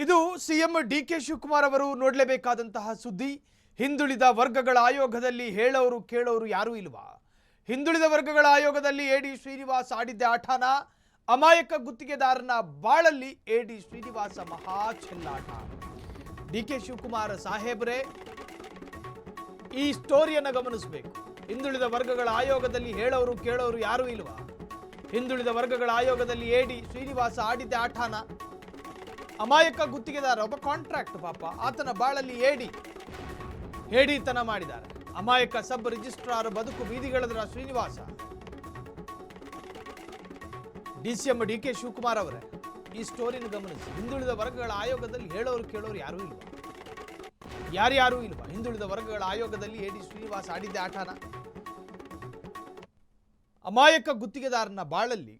ಇದು CM DK Shivakumar ಅವರು ನೋಡಲೇಬೇಕಾದಂತಹ ಸುದ್ದಿ. ಹಿಂದುಳಿದ ವರ್ಗಗಳ ಆಯೋಗದಲ್ಲಿ ಹೇಳೋರು ಕೇಳೋರು ಯಾರೂ ಇಲ್ವಾ? ಹಿಂದುಳಿದ ವರ್ಗಗಳ ಆಯೋಗದಲ್ಲಿ ಎಡಿ ಶ್ರೀನಿವಾಸ್ ಆಡಿದ್ದ ಆಟನ ಅಮಾಯಕ ಗುತ್ತಿಗೆದಾರನ ಬಾಳಲ್ಲಿ ಎಡಿ ಶ್ರೀನಿವಾಸ ಮಹಾ ಚೆಲ್ಲಾಟ. ಡಿಕೆ ಶಿವಕುಮಾರ್ ಸಾಹೇಬ್ರೆ ಈ ಸ್ಟೋರಿಯನ್ನು ಗಮನಿಸಬೇಕು. ಹಿಂದುಳಿದ ವರ್ಗಗಳ ಆಯೋಗದಲ್ಲಿ ಹೇಳೋರು ಕೇಳೋರು ಯಾರೂ ಇಲ್ವಾ? ಹಿಂದುಳಿದ ವರ್ಗಗಳ ಆಯೋಗದಲ್ಲಿ ಎಡಿ ಶ್ರೀನಿವಾಸ ಆಡಿದ್ದ ಆಟನ ಅಮಾಯಕ ಗುತ್ತಿಗೆದಾರ ಒಬ್ಬ ಕಾಂಟ್ರಾಕ್ಟ್ ಪಾಪ ಆತನ ಬಾಳಲ್ಲಿ ಹೇಡಿತನ ಮಾಡಿದ್ದಾರೆ. ಅಮಾಯಕ ಸಬ್ ರಿಜಿಸ್ಟ್ರಾರ್ ಬದುಕು ಬೀದಿಗೆಳೆದ ಶ್ರೀನಿವಾಸ. ಡಿಸಿಎಂ ಡಿಕೆ ಶಿವಕುಮಾರ್ ಅವರೇ ಈ ಸ್ಟೋರಿನ ಗಮನಿಸಿ. ಹಿಂದುಳಿದ ವರ್ಗಗಳ ಆಯೋಗದಲ್ಲಿ ಹೇಳೋರು ಕೇಳೋರು ಯಾರೂ ಇಲ್ವಾ? ಯಾರ್ಯಾರೂ ಇಲ್ವಾ? ಹಿಂದುಳಿದ ವರ್ಗಗಳ ಆಯೋಗದಲ್ಲಿ ಎಡಿ ಶ್ರೀನಿವಾಸ ಆಡಿದ್ದ ಆಟನ ಅಮಾಯಕ ಗುತ್ತಿಗೆದಾರನ ಬಾಳಲ್ಲಿ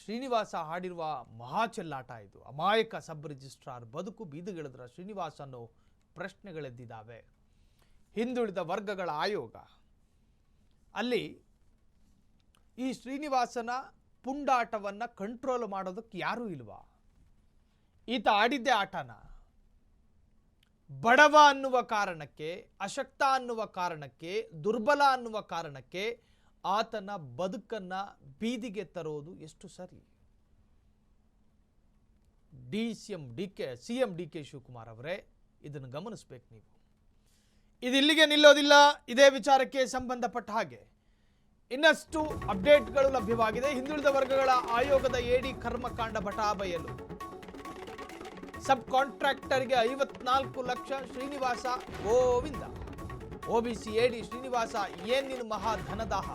ಶ್ರೀನಿವಾಸ ಹಾಡಿರುವ ಮಹಾ ಚೆಲ್ಲಾಟ ಇದು. ಅಮಾಯಕ ಸಬ್ ರಿಜಿಸ್ಟ್ರಾರ್ ಬದುಕು ಬೀದಿಗೆಳೆದ ಶ್ರೀನಿವಾಸ ಅನ್ನೋ ಪ್ರಶ್ನೆಗಳೆದ್ದಿದ್ದಾವೆ. ಹಿಂದುಳಿದ ವರ್ಗಗಳ ಆಯೋಗ ಅಲ್ಲಿ ಈ ಶ್ರೀನಿವಾಸನ ಪುಂಡಾಟವನ್ನು ಕಂಟ್ರೋಲ್ ಮಾಡೋದಕ್ಕೆ ಯಾರೂ ಇಲ್ವಾ? ಈತ ಆಡಿದ್ದೇ ಆಟನ ಬಡವ ಅನ್ನುವ ಕಾರಣಕ್ಕೆ, ಅಶಕ್ತ ಅನ್ನುವ ಕಾರಣಕ್ಕೆ, ದುರ್ಬಲ ಅನ್ನುವ ಕಾರಣಕ್ಕೆ ಆತನ ಬದುಕನ್ನು ಬೀದಿಗೆ ತರೋದು ಎಷ್ಟು ಸರಿ? ಸಿಎಂ ಡಿ ಕೆ ಶಿವಕುಮಾರ್ ಅವರೇ ಇದನ್ನು ಗಮನಿಸಬೇಕು ನೀವು. ಇದು ಇಲ್ಲಿಗೆ ನಿಲ್ಲೋದಿಲ್ಲ. ಇದೇ ವಿಚಾರಕ್ಕೆ ಸಂಬಂಧಪಟ್ಟ ಹಾಗೆ ಇನ್ನಷ್ಟು ಅಪ್ಡೇಟ್ಗಳು ಲಭ್ಯವಾಗಿದೆ. ಹಿಂದುಳಿದ ವರ್ಗಗಳ ಆಯೋಗದ ಎಡಿ ಕರ್ಮಕಾಂಡ ಬಟಾಬಯಲು. ಸಬ್ ಕಾಂಟ್ರಾಕ್ಟರ್ಗೆ 54 ಲಕ್ಷ ಶ್ರೀನಿವಾಸ ಗೋವಿಂದ. ಒಬಿಸಿ ಎಡಿ ಶ್ರೀನಿವಾಸ ಏನ್ ನಿನ್ನ ಮಹಾ ಧನದಾಹ.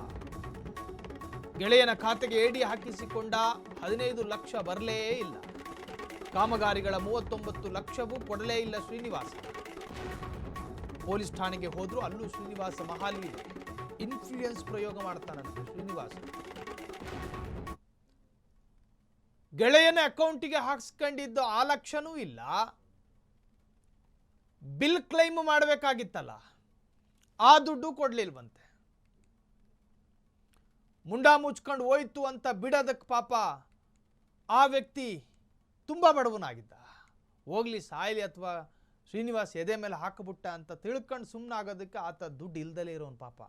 ಗೆಳೆಯನ ಖಾತೆಗೆ ಎಡಿ ಹಾಕಿಸಿಕೊಂಡ 15 ಲಕ್ಷ ಬರಲೇ ಇಲ್ಲ. ಕಾಮಗಾರಿಗಳ 39 ಲಕ್ಷವೂ ಕೊಡಲೇ ಇಲ್ಲ ಶ್ರೀನಿವಾಸ. ಪೊಲೀಸ್ ಠಾಣೆಗೆ ಹೋದ್ರು, ಅಲ್ಲೂ ಶ್ರೀನಿವಾಸ ಮಹಾಲಿ ಇನ್ಫ್ಲೂಯೆನ್ಸ್ ಪ್ರಯೋಗ ಮಾಡ್ತಾನಂತೆ ಶ್ರೀನಿವಾಸ. ಗೆಳೆಯನ ಅಕೌಂಟಿಗೆ ಹಾಕ್ಸ್ಕೊಂಡಿದ್ದು ಆ ಲಕ್ಷನೂ ಇಲ್ಲ. ಬಿಲ್ ಕ್ಲೈಮ್ ಮಾಡಬೇಕಾಗಿತ್ತಲ್ಲ, ಆ ದುಡ್ಡು ಕೊಡ್ಲಿಲ್ವಂತೆ. ಮುಂಡಾ ಮುಚ್ಕೊಂಡು ಹೋಯ್ತು ಅಂತ ಬಿಡೋದಕ್ಕೆ ಪಾಪ ಆ ವ್ಯಕ್ತಿ ತುಂಬ ಬಡವನಾಗಿದ್ದ. ಹೋಗ್ಲಿ ಸಾಯ್ಲಿ ಅಥವಾ ಶ್ರೀನಿವಾಸ್ ಎದೆ ಮೇಲೆ ಹಾಕಿಬಿಟ್ಟ ಅಂತ ತಿಳ್ಕೊಂಡು ಸುಮ್ಮನಾಗೋದಕ್ಕೆ ಆತ ದುಡ್ಡು ಇಲ್ದಲೇ ಇರೋನು ಪಾಪ.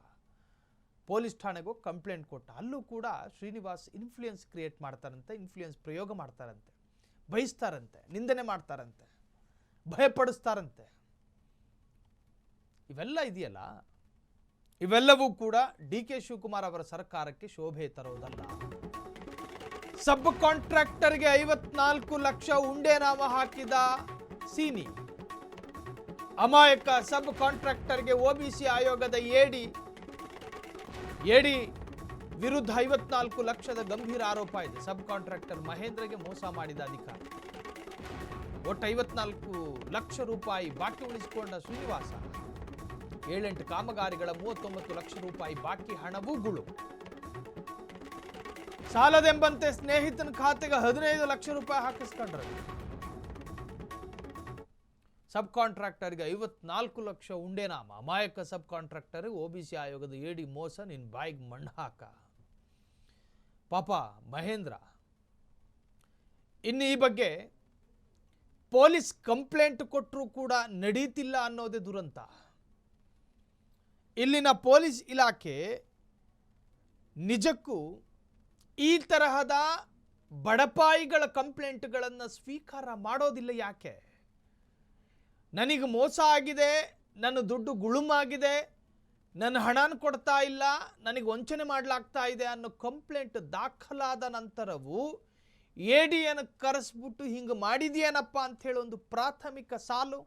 ಪೊಲೀಸ್ ಠಾಣೆಗೆ ಹೋಗಿ ಕಂಪ್ಲೇಂಟ್ ಕೊಟ್ಟ. ಅಲ್ಲೂ ಕೂಡ ಶ್ರೀನಿವಾಸ್ ಇನ್ಫ್ಲೂಯೆನ್ಸ್ ಕ್ರಿಯೇಟ್ ಮಾಡ್ತಾರಂತೆ, ಇನ್ಫ್ಲೂಯೆನ್ಸ್ ಪ್ರಯೋಗ ಮಾಡ್ತಾರಂತೆ, ಬಯಸ್ತಾರಂತೆ, ನಿಂದನೆ ಮಾಡ್ತಾರಂತೆ, ಭಯಪಡಿಸ್ತಾರಂತೆ. ಇವೆಲ್ಲ ಇದೆಯಲ್ಲ, ಇವೆಲ್ಲವೂ ಕೂಡ ಡಿ ಕೆ ಶಿವಕುಮಾರ್ ಅವರ ಸರ್ಕಾರಕ್ಕೆ ಶೋಭೆ ತರೋದಲ್ಲ. ಸಬ್ ಕಾಂಟ್ರಾಕ್ಟರ್ಗೆ 54 ಲಕ್ಷ ಉಂಡೆ ನಾಮ ಹಾಕಿದ ಸೀನಿ. ಅಮಾಯಕ ಸಬ್ ಕಾಂಟ್ರಾಕ್ಟರ್ಗೆ ಒಬಿಸಿ ಆಯೋಗದ ಎಡಿ ವಿರುದ್ಧ 54 ಲಕ್ಷದ ಗಂಭೀರ ಆರೋಪ ಇದೆ. ಸಬ್ ಕಾಂಟ್ರಾಕ್ಟರ್ ಮಹೇಂದ್ರಗೆ ಮೋಸ ಮಾಡಿದ ಅಧಿಕಾರಿ. ಒಟ್ಟು 54 ಲಕ್ಷ ರೂಪಾಯಿ ಬಾಕಿ ಉಳಿಸಿಕೊಂಡ ಶ್ರೀನಿವಾಸ. 7-8 ಕಾಮಗಾರಿಗಳ 39 ಲಕ್ಷ ರೂಪಾಯಿ ಬಾಕಿ ಹಣವೂ ಗುಳು. ಸಾಲದೆಂಬಂತೆ ಸ್ನೇಹಿತನ ಖಾತೆಗೆ 15 ಲಕ್ಷ ರೂಪಾಯಿ ಹಾಕಿಸ್ಕೊಂಡ್ರು. ಸಬ್ ಕಾಂಟ್ರಾಕ್ಟರ್ಗೆ 54 ಲಕ್ಷ ಉಂಡೆ ನಾಮ. ಅಮಾಯಕ ಸಬ್ ಕಾಂಟ್ರಾಕ್ಟರ್ ಒಬಿಸಿ ಆಯೋಗದ ಎಡಿ ಮೋಸ, ನಿನ್ನ ಬಾಯಿಗೆ ಮಣ್ಣು ಹಾಕ ಪಾಪ ಮಹೇಂದ್ರ. ಇನ್ನು ಈ ಬಗ್ಗೆ ಪೊಲೀಸ್ ಕಂಪ್ಲೇಂಟ್ ಕೊಟ್ಟರೂ ಕೂಡ ನಡೀತಿಲ್ಲ ಅನ್ನೋದೇ ದುರಂತ. ಇಲ್ಲಿನ ಪೊಲೀಸ್ ಇಲಾಖೆ ನಿಜಕ್ಕೂ ಈ ತರಹದ ಬಡಪಾಯಿಗಳ ಕಂಪ್ಲೇಂಟ್ಗಳನ್ನು ಸ್ವೀಕಾರ ಮಾಡೋದಿಲ್ಲ. ಯಾಕೆ? ನನಗೆ ಮೋಸ ಆಗಿದೆ, ನನ್ನ ದುಡ್ಡು ಗುಳುಮಾಗಿದೆ, ನನ್ನ ಹಣನ ಕೊಡ್ತಾ ಇಲ್ಲ, ನನಗೆ ವಂಚನೆ ಮಾಡಲಾಗ್ತಾ ಇದೆ ಅನ್ನೋ ಕಂಪ್ಲೇಂಟ್ ದಾಖಲಾದ ನಂತರವೂ ಎಡಿಯನ್ನು ಕರೆಸ್ಬಿಟ್ಟು ಹಿಂಗೆ ಮಾಡಿದೆಯೇನಪ್ಪ ಅಂಥೇಳಿ ಒಂದು ಪ್ರಾಥಮಿಕ ಸಾಲು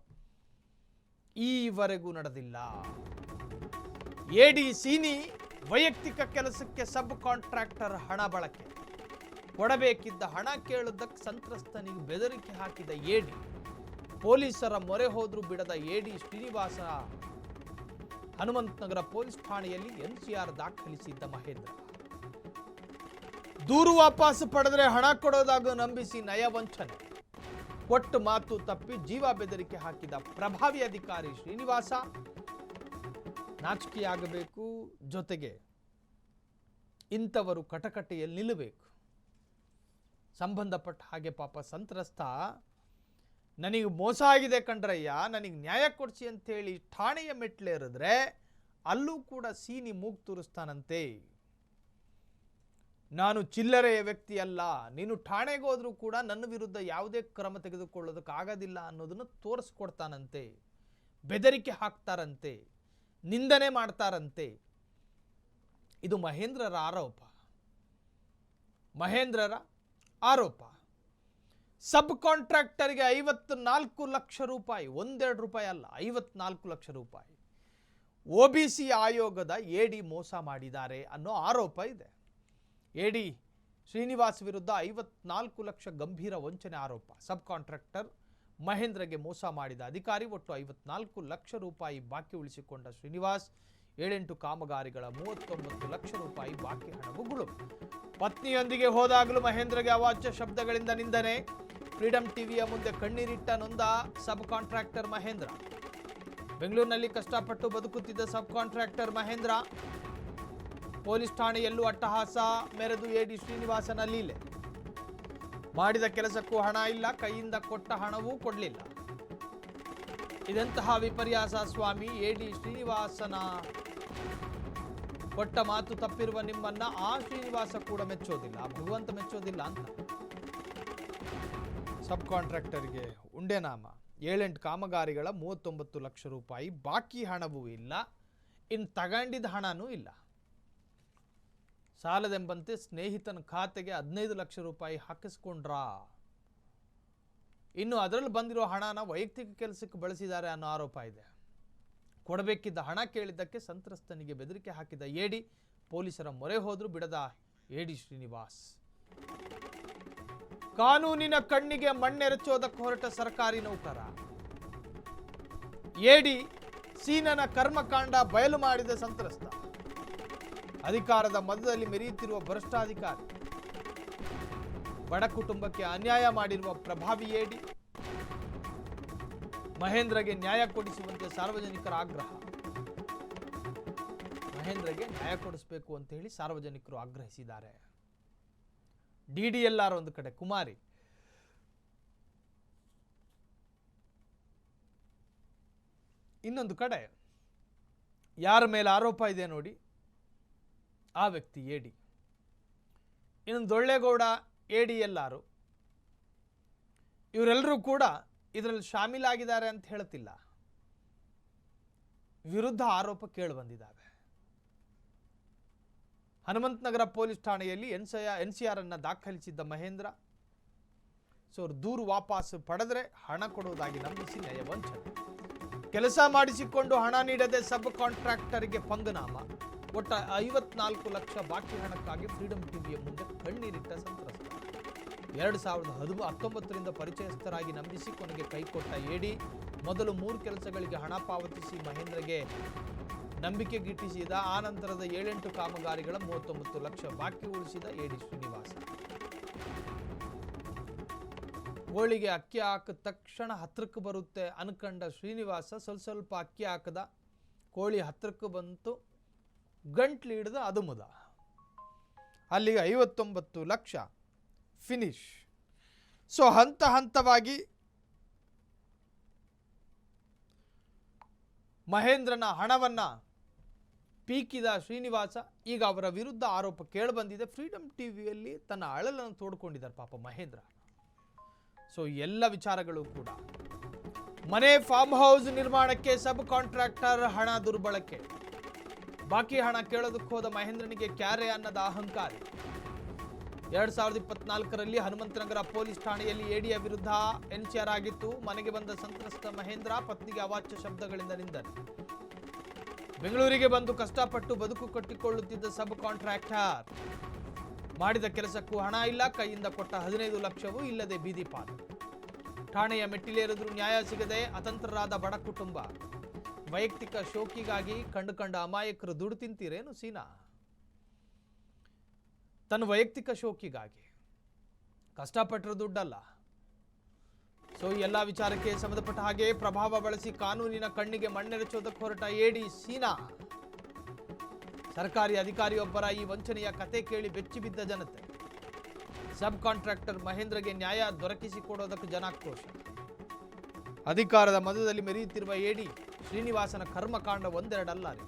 ಈವರೆಗೂ ನಡೆದಿಲ್ಲ. ಎಡಿ ಸೀನಿ ವೈಯಕ್ತಿಕ ಕೆಲಸಕ್ಕೆ ಸಬ್ ಕಾಂಟ್ರಾಕ್ಟರ್ ಹಣ ಬಳಕೆ. ಕೊಡಬೇಕಿದ್ದ ಹಣ ಕೇಳುವುದಕ್ಕೆ ಸಂತ್ರಸ್ತನಿಗೆ ಬೆದರಿಕೆ ಹಾಕಿದ ಎಡಿ. ಪೊಲೀಸರ ಮೊರೆ ಹೋದ್ರೂ ಬಿಡದ ಎಡಿ ಶ್ರೀನಿವಾಸ. ಹನುಮಂತನಗರ ಪೊಲೀಸ್ ಠಾಣೆಯಲ್ಲಿ ಎನ್ಸಿಆರ್ ದಾಖಲಿಸಿದ್ದ ಮಹೇಂದ್ರ. ದೂರು ವಾಪಸ್ ಪಡೆದರೆ ಹಣ ಕೊಡೋದಾಗ ನಂಬಿಸಿ ನಯವಂಚನೆ. ಕೊಟ್ಟು ಮಾತು ತಪ್ಪಿ ಜೀವ ಬೆದರಿಕೆ ಹಾಕಿದ ಪ್ರಭಾವಿ ಅಧಿಕಾರಿ ಶ್ರೀನಿವಾಸ. ನಾಚಿಕೆಯಾಗಬೇಕು, ಜೊತೆಗೆ ಇಂಥವರು ಕಟಕಟೆಯಲ್ಲಿ ನಿಲ್ಲಬೇಕು. ಸಂಬಂಧಪಟ್ಟ ಹಾಗೆ ಪಾಪ ಸಂತ್ರಸ್ತ ನನಗೆ ಮೋಸ ಆಗಿದೆ ಕಣ್ರಯ್ಯ, ನನಗೆ ನ್ಯಾಯ ಕೊಡಿಸಿ ಅಂತೇಳಿ ಠಾಣೆಯ ಮೆಟ್ಲೇರಿದ್ರೆ ಅಲ್ಲೂ ಕೂಡ ಸೀನಿ ಮೂಗು ತೂರಿಸ್ತಾನಂತೆ. ನಾನು ಚಿಲ್ಲರೆಯ ವ್ಯಕ್ತಿ ಅಲ್ಲ, ನೀನು ಠಾಣೆಗೆ ಹೋದ್ರೂ ಕೂಡ ನನ್ನ ವಿರುದ್ಧ ಯಾವುದೇ ಕ್ರಮ ತೆಗೆದುಕೊಳ್ಳೋದಕ್ಕಾಗೋದಿಲ್ಲ ಅನ್ನೋದನ್ನು ತೋರಿಸ್ಕೊಡ್ತಾನಂತೆ. ಬೆದರಿಕೆ ಹಾಕ್ತಾರಂತೆ, ನಿಂದನೆ ಮಾಡ್ತಾರಂತೆ. ಇದು ಮಹೇಂದ್ರರ ಆರೋಪ. ಸಬ್ ಕಾಂಟ್ರಾಕ್ಟರ್ಗೆ 54 ಲಕ್ಷ ರೂಪಾಯಿ, 1-2 ರೂಪಾಯಿ ಅಲ್ಲ, 54 ಲಕ್ಷ ರೂಪಾಯಿ OBC ಆಯೋಗದ ಎಡಿ ಮೋಸ ಮಾಡಿದ್ದಾರೆ ಅನ್ನೋ ಆರೋಪ ಇದೆ. ಎಡಿ ಶ್ರೀನಿವಾಸ್ ವಿರುದ್ಧ 54 ಲಕ್ಷ ಗಂಭೀರ ವಂಚನೆ ಆರೋಪ. ಸಬ್ ಕಾಂಟ್ರಾಕ್ಟರ್ ಮಹೇಂದ್ರಗೆ ಮೋಸ ಮಾಡಿದ ಅಧಿಕಾರಿ ಒಟ್ಟು 54 ಲಕ್ಷ ರೂಪಾಯಿ ಬಾಕಿ ಉಳಿಸಿಕೊಂಡ ಶ್ರೀನಿವಾಸ್ 7-8 ಕಾಮಗಾರಿಗಳ 39 ಲಕ್ಷ ರೂಪಾಯಿ ಬಾಕಿ ಹಣವು ಗುಳುಂ. ಪತ್ನಿಯೊಂದಿಗೆ ಹೋದಾಗಲೂ ಮಹೇಂದ್ರಗೆ ಅವಾಚ್ಯ ಶಬ್ದಗಳಿಂದ ನಿಂದನೆ. ಫ್ರೀಡಂ ಟಿವಿಯ ಮುಂದೆ ಕಣ್ಣೀರಿಟ್ಟ ನೊಂದ ಸಬ್ ಕಾಂಟ್ರಾಕ್ಟರ್ ಮಹೇಂದ್ರ. ಬೆಂಗಳೂರಿನಲ್ಲಿ ಕಷ್ಟಪಟ್ಟು ಬದುಕುತ್ತಿದ್ದ ಸಬ್ ಕಾಂಟ್ರಾಕ್ಟರ್ ಮಹೇಂದ್ರ ಪೊಲೀಸ್ ಠಾಣೆಯಲ್ಲೂ ಅಟ್ಟಹಾಸ ಮೆರೆದು ಎಡಿ ಶ್ರೀನಿವಾಸನ ಲೀಲೆ. ಮಾಡಿದ ಕೆಲಸಕ್ಕೂ ಹಣ ಇಲ್ಲ, ಕೈಯಿಂದ ಕೊಟ್ಟ ಹಣವೂ ಕೊಡಲಿಲ್ಲ. ಇದೆಂತಹ ವಿಪರ್ಯಾಸ ಸ್ವಾಮಿ. ಎಡಿ ಶ್ರೀನಿವಾಸನ ಕೊಟ್ಟ ಮಾತು ತಪ್ಪಿರುವ ನಿಮ್ಮನ್ನ ಆ ಶ್ರೀನಿವಾಸ ಕೂಡ ಮೆಚ್ಚೋದಿಲ್ಲ, ಭಗವಂತ ಮೆಚ್ಚೋದಿಲ್ಲ ಅಂತ. ಸಬ್ ಕಾಂಟ್ರಾಕ್ಟರ್ಗೆ ಉಂಡೆನಾಮ. 7-8 ಕಾಮಗಾರಿಗಳ 39 ಲಕ್ಷ ರೂಪಾಯಿ ಬಾಕಿ ಹಣವೂ ಇಲ್ಲ, ಇನ್ನು ತಗೊಂಡಿದ್ದ ಹಣನೂ ಇಲ್ಲ. ಸಾಲದೆಂಬಂತೆ ಸ್ನೇಹಿತನ ಖಾತೆಗೆ 15 ಲಕ್ಷ ರೂಪಾಯಿ ಹಾಕಿಸ್ಕೊಂಡ್ರಾ. ಇನ್ನು ಅದರಲ್ಲಿ ಬಂದಿರೋ ಹಣನ ವೈಯಕ್ತಿಕ ಕೆಲಸಕ್ಕೆ ಬಳಸಿದ್ದಾರೆ ಅನ್ನೋ ಆರೋಪ ಇದೆ. ಕೊಡಬೇಕಿದ್ದ ಹಣ ಕೇಳಿದ್ದಕ್ಕೆ ಸಂತ್ರಸ್ತನಿಗೆ ಬೆದರಿಕೆ ಹಾಕಿದ ಎಡಿ ಪೊಲೀಸರ ಮೊರೆ ಹೋದ್ರೂ ಬಿಡದ ಎಡಿ ಶ್ರೀನಿವಾಸ್. ಕಾನೂನಿನ ಕಣ್ಣಿಗೆ ಮಣ್ಣೆರಚೋದಕ್ಕೆ ಹೊರಟ ಸರ್ಕಾರಿ ನೌಕರ. ಎಡಿ ಸೀನನ ಕರ್ಮಕಾಂಡ ಬಯಲು ಮಾಡಿದ ಸಂತ್ರಸ್ತ. ಅಧಿಕಾರದ ಮಧ್ಯದಲ್ಲಿ ಮೆರೆಯುತ್ತಿರುವ ಭ್ರಷ್ಟಾಧಿಕಾರಿ. ಬಡ ಕುಟುಂಬಕ್ಕೆ ಅನ್ಯಾಯ ಮಾಡಿರುವ ಪ್ರಭಾವಿ ಎಡಿ. ಮಹೇಂದ್ರಗೆ ನ್ಯಾಯ ಕೊಡಿಸುವಂತೆ ಸಾರ್ವಜನಿಕರ ಆಗ್ರಹ. ಮಹೇಂದ್ರಗೆ ನ್ಯಾಯ ಕೊಡಿಸಬೇಕು ಅಂತ ಹೇಳಿ ಸಾರ್ವಜನಿಕರು ಆಗ್ರಹಿಸಿದ್ದಾರೆ. DDLR ಒಂದು ಕಡೆ, ಕುಮಾರಿ ಇನ್ನೊಂದು ಕಡೆ. ಯಾರ ಮೇಲೆ ಆರೋಪ ಇದೆ ನೋಡಿ, ಆ ವ್ಯಕ್ತಿ ಎಡಿ. ಇನ್ನೊಂದು ದೊಳ್ಳೆಗೌಡ, ADLR, ಇವರೆಲ್ಲರೂ ಕೂಡ ಇದರಲ್ಲಿ ಶಾಮೀಲಾಗಿದ್ದಾರೆ ಅಂತ ಹೇಳ್ತಿಲ್ಲ, ವಿರುದ್ಧ ಆರೋಪ ಕೇಳಿ ಬಂದಿದ್ದಾವೆ. ಹನುಮಂತನಗರ ಪೊಲೀಸ್ ಠಾಣೆಯಲ್ಲಿ NCR ಅನ್ನು ದಾಖಲಿಸಿದ್ದ ಮಹೇಂದ್ರ ದೂರು ವಾಪಸ್ ಪಡೆದರೆ ಹಣ ಕೊಡುವುದಾಗಿ ನಂಬಿಸಿ ನ್ಯಾಯ ವಂಚನೆ. ಕೆಲಸ ಮಾಡಿಸಿಕೊಂಡು ಹಣ ನೀಡದೆ ಸಬ್ ಕಾಂಟ್ರಾಕ್ಟರ್ಗೆ ಪಂಗನಾಮ. ಒಟ್ಟು 54 ಲಕ್ಷ ಬಾಕಿ ಹಣಕ್ಕಾಗಿ ಫ್ರೀಡಂ ಟಿವಿಯ ಮುಂದೆ ಕಣ್ಣೀರಿಟ್ಟ ಸಂತ್ರಸ್ತ. 2019ರಿಂದ ಪರಿಚಯಸ್ಥರಾಗಿ ನಂಬಿಸಿ ಕೊನೆಗೆ ಕೈಕೊಟ್ಟ ಎಡಿ. ಮೊದಲು 3 ಕೆಲಸಗಳಿಗೆ ಹಣ ಪಾವತಿಸಿ ಮಹೇಂದ್ರಗೆ ನಂಬಿಕೆ ಗಿಟ್ಟಿಸಿದ. ಆ ನಂತರದ 7-8 ಕಾಮಗಾರಿಗಳ 39 ಲಕ್ಷ ಬಾಕಿ ಉಳಿಸಿದ ಎಡಿ ಶ್ರೀನಿವಾಸ. ಕೋಳಿಗೆ ಅಕ್ಕಿ ಹಾಕಿದ ತಕ್ಷಣ ಹತ್ರಕ್ಕೆ ಬರುತ್ತೆ ಅನ್ಕಂಡ ಶ್ರೀನಿವಾಸ ಸ್ವಲ್ಪ ಅಕ್ಕಿ ಹಾಕದ. ಕೋಳಿ ಹತ್ರಕ್ಕೆ ಬಂತು, ಗಂಟ್ಲು ಹಿಡಿದ ಅದು ಮುದ. ಅಲ್ಲಿಗೆ 59 ಲಕ್ಷ ಫಿನಿಶ್. ಹಂತ ಹಂತವಾಗಿ ಮಹೇಂದ್ರನ ಹಣವನ್ನ ಪೀಕಿದ ಶ್ರೀನಿವಾಸ. ಈಗ ಅವರ ವಿರುದ್ಧ ಆರೋಪ ಕೇಳಿಬಂದಿದೆ. ಫ್ರೀಡಂ ಟಿವಿಯಲ್ಲಿ ತನ್ನ ಅಳಲನ್ನು ತೋಡ್ಕೊಂಡಿದ್ದಾರೆ ಪಾಪ ಮಹೇಂದ್ರ. ಎಲ್ಲ ವಿಚಾರಗಳು ಕೂಡ. ಮನೆ ಫಾರ್ಮ್ ಹೌಸ್ ನಿರ್ಮಾಣಕ್ಕೆ ಸಬ್ ಕಾಂಟ್ರಾಕ್ಟರ್ ಹಣ ದುರ್ಬಳಕೆ. ಬಾಕಿ ಹಣ ಕೇಳೋದಕ್ಕೆ ಹೋದ ಮಹೇಂದ್ರನಿಗೆ ಕ್ಯಾರೆ ಅನ್ನದ ಅಹಂಕಾರಿ. 2024ರಲ್ಲಿ ಹನುಮಂತನಗರ ಪೊಲೀಸ್ ಠಾಣೆಯಲ್ಲಿ ಎಡಿಯ ವಿರುದ್ಧ NCR ಆಗಿತ್ತು. ಮನೆಗೆ ಬಂದ ಸಂತ್ರಸ್ತ ಮಹೇಂದ್ರ ಪತ್ನಿಗೆ ಅವಾಚ್ಯ ಶಬ್ದಗಳಿಂದ ನಿಂದನೆ. ಬೆಂಗಳೂರಿಗೆ ಬಂದು ಕಷ್ಟಪಟ್ಟು ಬದುಕು ಕಟ್ಟಿಕೊಳ್ಳುತ್ತಿದ್ದ ಸಬ್ ಕಾಂಟ್ರಾಕ್ಟರ್. ಮಾಡಿದ ಕೆಲಸಕ್ಕೂ ಹಣ ಇಲ್ಲ, ಕೈಯಿಂದ ಕೊಟ್ಟ 15 ಲಕ್ಷವೂ ಇಲ್ಲದೆ ಬೀದಿ ಪಾಲು. ಠಾಣೆಯ ಮೆಟ್ಟಿಲೇರಿದ್ರೂ ನ್ಯಾಯ ಸಿಗದೆ ಅತಂತ್ರರಾದ ಬಡ ಕುಟುಂಬ. ವೈಯಕ್ತಿಕ ಶೋಕಿಗಾಗಿ ಕಂಡು ಅಮಾಯಕರು ದುಡ್ಡು ತಿಂತೀರೇನು ಸೀನಾ? ತನ್ನ ವೈಯಕ್ತಿಕ ಶೋಕಿಗಾಗಿ ಕಷ್ಟಪಟ್ಟರು ದುಡ್ಡಲ್ಲ. ಎಲ್ಲ ವಿಚಾರಕ್ಕೆ ಸಂಬಂಧಪಟ್ಟ ಹಾಗೆ ಪ್ರಭಾವ ಬಳಸಿ ಕಾನೂನಿನ ಕಣ್ಣಿಗೆ ಮಣ್ಣೆರಚೋದಕ್ಕೆ ಹೊರಟ ಎಡಿ ಸೀನಾ. ಸರ್ಕಾರಿ ಅಧಿಕಾರಿಯೊಬ್ಬರ ಈ ವಂಚನೆಯ ಕತೆ ಕೇಳಿ ಬೆಚ್ಚಿಬಿದ್ದ ಜನತೆ. ಸಬ್ ಕಾಂಟ್ರಾಕ್ಟರ್ ಮಹೇಂದ್ರಗೆ ನ್ಯಾಯ ದೊರಕಿಸಿಕೊಡೋದಕ್ಕೆ ಜನಾಕ್ರೋಶ. ಅಧಿಕಾರದ ಮದದಲ್ಲಿ ಮೆರೆಯುತ್ತಿರುವ ಎಡಿ ಶ್ರೀನಿವಾಸನ ಕರ್ಮಕಾಂಡ ಒಂದೆರಡಲ್ಲ ರೀ.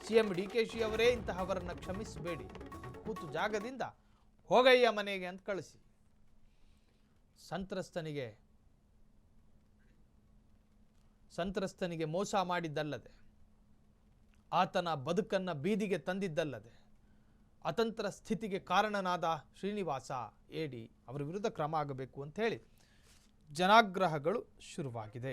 ಸಿಎಂ ಡಿಕೆಶಿ ಅವರೇ ಇಂತಹವರನ್ನು ಕ್ಷಮಿಸಬೇಡಿ, ಕೂತು ಜಾಗದಿಂದ ಹೋಗಯ್ಯ ಮನೆಗೆ ಅಂತ ಕಳಿಸಿ. ಸಂತ್ರಸ್ತನಿಗೆ ಮೋಸ ಮಾಡಿದ್ದಲ್ಲದೆ, ಆತನ ಬದುಕನ್ನು ಬೀದಿಗೆ ತಂದಿದ್ದಲ್ಲದೆ, ಅತಂತ್ರ ಸ್ಥಿತಿಗೆ ಕಾರಣನಾದ ಶ್ರೀನಿವಾಸ ಎಡಿ ಅವರ ವಿರುದ್ಧ ಕ್ರಮ ಆಗಬೇಕು ಅಂತ ಹೇಳಿ ಜನಾಗ್ರಹಗಳು ಶುರುವಾಗಿದೆ.